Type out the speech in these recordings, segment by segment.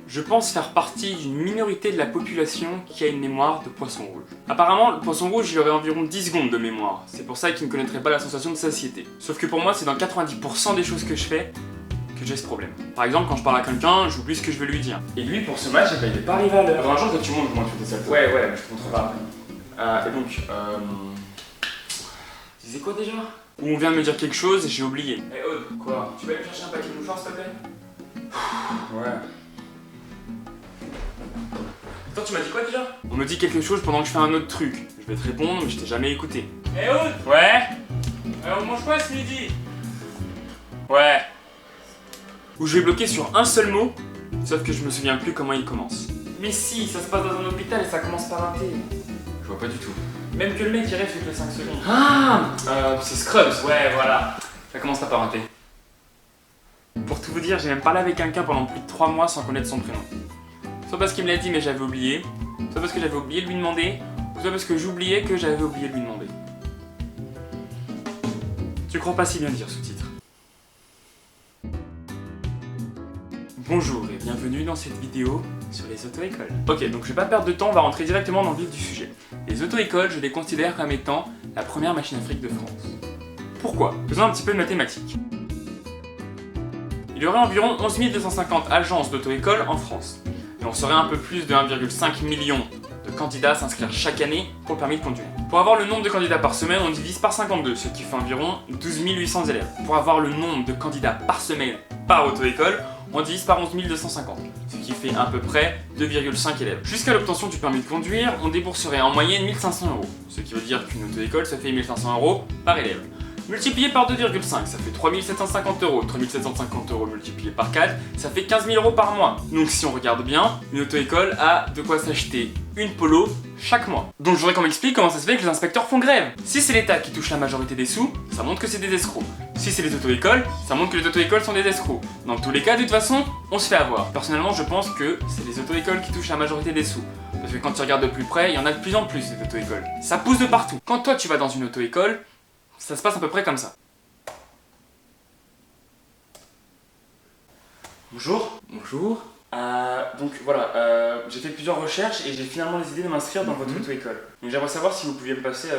Je pense faire partie d'une minorité de la population qui a une mémoire de poisson rouge. Apparemment, le poisson rouge, il aurait environ 10 secondes de mémoire. C'est pour ça qu'il ne connaîtrait pas la sensation de satiété. Sauf que pour moi, c'est dans 90% des choses que je fais que j'ai ce problème. Par exemple, quand je parle à quelqu'un, j'oublie ce que je veux lui dire. Et lui, pour ce match, il n'est pas arrivé à l'heure. Un jour, toi, tu montres comment tu fais ça. Ouais, je te montrerai après. Et donc, tu disais quoi déjà? Ou on vient de me dire quelque chose et j'ai oublié. Eh Aude, quoi? Tu vas aller me chercher un paquet de mouchoirs, s'il te plaît? Ouais. Attends, tu m'as dit quoi déjà? On me dit quelque chose pendant que je fais un autre truc. Je vais te répondre, mais je t'ai jamais écouté. Eh Aude! Ouais? On mange quoi ce midi? Ouais. Où je vais bloquer sur un seul mot, sauf que je me souviens plus comment il commence. Mais si, ça se passe dans un hôpital et ça commence par un T. Je vois pas du tout. Même que le mec il rêve toutes les 5 secondes. Ah, c'est Scrubs, ouais, voilà. Ça commence pas par un T. Pour tout vous dire, j'ai même parlé avec quelqu'un pendant plus de 3 mois sans connaître son prénom. Soit parce qu'il me l'a dit mais j'avais oublié, soit parce que j'avais oublié de lui demander, ou soit parce que j'oubliais que j'avais oublié de lui demander. Tu crois pas si bien dire sous-titre. Bonjour et bienvenue dans cette vidéo sur les auto-écoles. Ok, donc je vais pas perdre de temps, on va rentrer directement dans le vif du sujet. Les auto-écoles, je les considère comme étant la première machine à fric de France. Pourquoi? Faisons un petit peu de mathématiques. Il y aurait environ 11 250 agences d'auto-école en France. Et on serait un peu plus de 1,5 million de candidats à s'inscrire chaque année pour le permis de conduire. Pour avoir le nombre de candidats par semaine, on divise par 52, ce qui fait environ 12 800 élèves. Pour avoir le nombre de candidats par semaine par auto-école, on divise par 11 250, ce qui fait à peu près 2,5 élèves. Jusqu'à l'obtention du permis de conduire, on débourserait en moyenne 1 500 €, ce qui veut dire qu'une auto-école, ça fait 1 500 € par élève. Multiplié par 2,5, ça fait 3 750 €. 3 750 € multiplié par 4, ça fait 15 000 € par mois. Donc si on regarde bien, une auto-école a de quoi s'acheter une polo chaque mois. Donc je voudrais qu'on m'explique comment ça se fait que les inspecteurs font grève. Si c'est l'État qui touche la majorité des sous, ça montre que c'est des escrocs. Si c'est les auto-écoles, ça montre que les auto-écoles sont des escrocs. Dans tous les cas, de toute façon, on se fait avoir. Personnellement, je pense que c'est les auto-écoles qui touchent la majorité des sous. Parce que quand tu regardes de plus près, il y en a de plus en plus des auto-écoles. Ça pousse de partout. Quand toi tu vas dans une auto-école, ça se passe à peu près comme ça. Bonjour. Bonjour. Donc voilà, j'ai fait plusieurs recherches et j'ai finalement décidé de m'inscrire dans votre auto-école. Donc j'aimerais savoir si vous pouviez me passer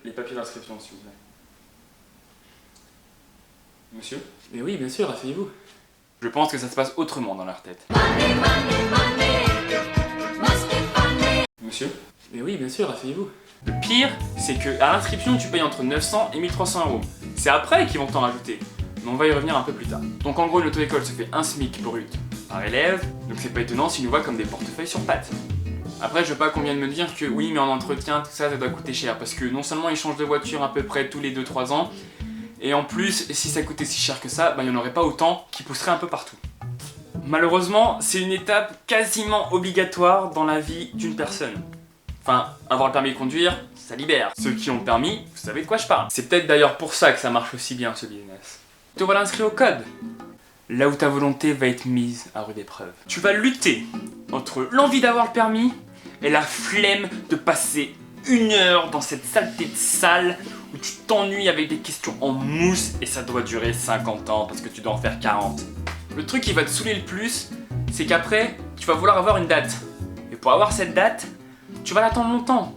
les papiers d'inscription, s'il vous plaît. Monsieur? Mais oui, bien sûr, asseyez-vous. Je pense que ça se passe autrement dans leur tête. Monsieur? Mais oui, bien sûr, asseyez-vous. Le pire, c'est que à l'inscription, tu payes entre 900 et 1300 €. C'est après qu'ils vont t'en rajouter. Mais on va y revenir un peu plus tard. Donc en gros, une auto-école se fait un SMIC brut par élève, donc c'est pas étonnant s'ils nous voient comme des portefeuilles sur pattes. Après, je veux pas qu'on vienne me dire que oui, mais en entretien, tout ça, ça doit coûter cher. Parce que non seulement ils changent de voiture à peu près tous les 2-3 ans, et en plus, si ça coûtait si cher que ça, il n'y en aurait pas autant qui pousseraient un peu partout. Malheureusement, c'est une étape quasiment obligatoire dans la vie d'une personne. Enfin, avoir le permis de conduire, ça libère. Ceux qui ont le permis, vous savez de quoi je parle. C'est peut-être d'ailleurs pour ça que ça marche aussi bien ce business. Te voilà inscrit au code. Là où ta volonté va être mise à rude épreuve. Tu vas lutter entre l'envie d'avoir le permis et la flemme de passer 1 heure dans cette saleté de salle où tu t'ennuies avec des questions en mousse et ça doit durer 50 ans parce que tu dois en faire 40. Le truc qui va te saouler le plus, c'est qu'après, tu vas vouloir avoir une date. Et pour avoir cette date, tu vas l'attendre longtemps.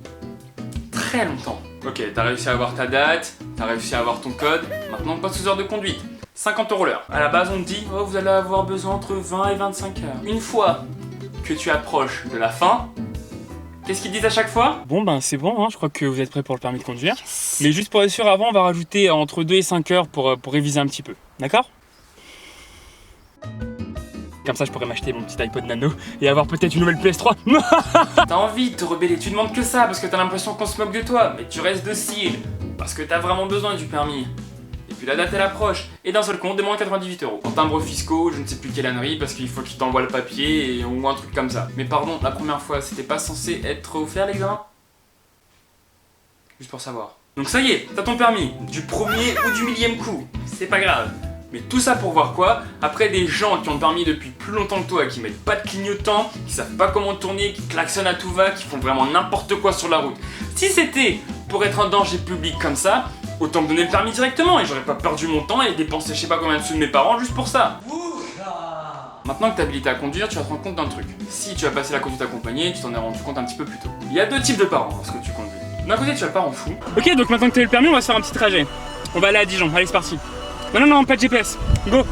Très longtemps. Ok, t'as réussi à avoir ta date, t'as réussi à avoir ton code, maintenant passe sous heures de conduite. 50 € l'heure. À la base, on te dit, oh, vous allez avoir besoin entre 20 et 25 heures. Une fois que tu approches de la fin, qu'est-ce qu'ils disent à chaque fois? Bon, c'est bon, hein, je crois que vous êtes prêts pour le permis de conduire. Yes. Mais juste pour être sûr, avant, on va rajouter entre 2 et 5 heures pour réviser un petit peu. D'accord? Comme ça, je pourrais m'acheter mon petit iPod Nano et avoir peut-être une nouvelle PS3. T'as envie de te rebeller, tu demandes que ça parce que t'as l'impression qu'on se moque de toi. Mais tu restes docile parce que t'as vraiment besoin du permis. Et puis la date elle approche. Et d'un seul coup, on demande 98 €. En timbres fiscaux, je ne sais plus quelle ânerie parce qu'il faut qu'il t'envoie le papier ou un truc comme ça. Mais pardon, la première fois, c'était pas censé être offert l'examen? Juste pour savoir. Donc ça y est, t'as ton permis. Du premier ou du millième coup. C'est pas grave. Mais tout ça pour voir quoi? Après des gens qui ont le permis depuis plus longtemps que toi, qui mettent pas de clignotant, qui savent pas comment tourner, qui klaxonnent à tout va, qui font vraiment n'importe quoi sur la route. Si c'était pour être un danger public comme ça, autant me donner le permis directement et j'aurais pas perdu mon temps et dépensé je sais pas combien de sous de mes parents juste pour ça. Maintenant que tu es habilité à conduire, tu vas te rendre compte d'un truc. Si tu as passé la conduite accompagnée, tu t'en es rendu compte un petit peu plus tôt. Il y a deux types de parents lorsque tu conduis. D'un côté, tu as le parent fou. Ok, donc maintenant que tu as eu le permis, on va se faire un petit trajet. On va aller à Dijon, allez c'est parti. Non, pas de GPS, go.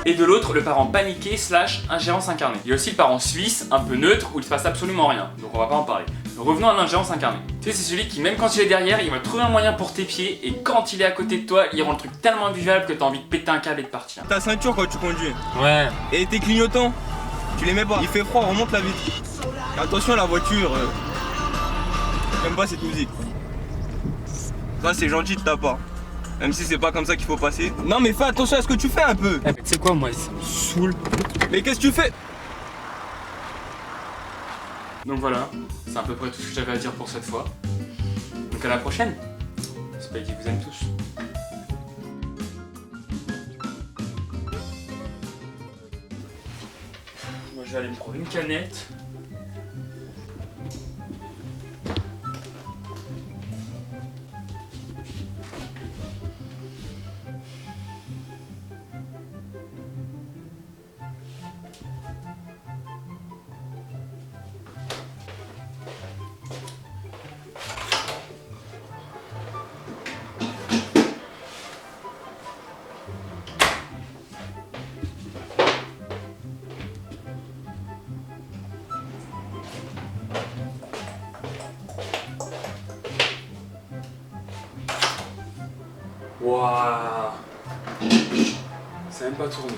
Et de l'autre, le parent paniqué / ingérence incarnée. Il y a aussi le parent suisse, un peu neutre, où il se passe absolument rien, donc on va pas en parler. Revenons à l'ingérence incarnée. Tu sais, c'est celui qui, même quand il est derrière, il va trouver un moyen pour tes pieds, et quand il est à côté de toi, il rend le truc tellement invivable que t'as envie de péter un câble et de partir. Ta ceinture quand tu conduis. Ouais. Et tes clignotants, tu les mets pas. Il fait froid, remonte la vitre. Et attention à la voiture. J'aime pas cette musique. Ça c'est gentil de ta part. Même si c'est pas comme ça qu'il faut passer. Non mais fais attention à ce que tu fais un peu. Tu sais quoi, moi ça me saoule. Mais qu'est-ce que tu fais? Donc voilà, c'est à peu près tout ce que j'avais à dire pour cette fois. Donc à la prochaine. Spidey vous aime tous. Moi je vais aller me prendre une canette. Waouh, ça n'a même pas tourné.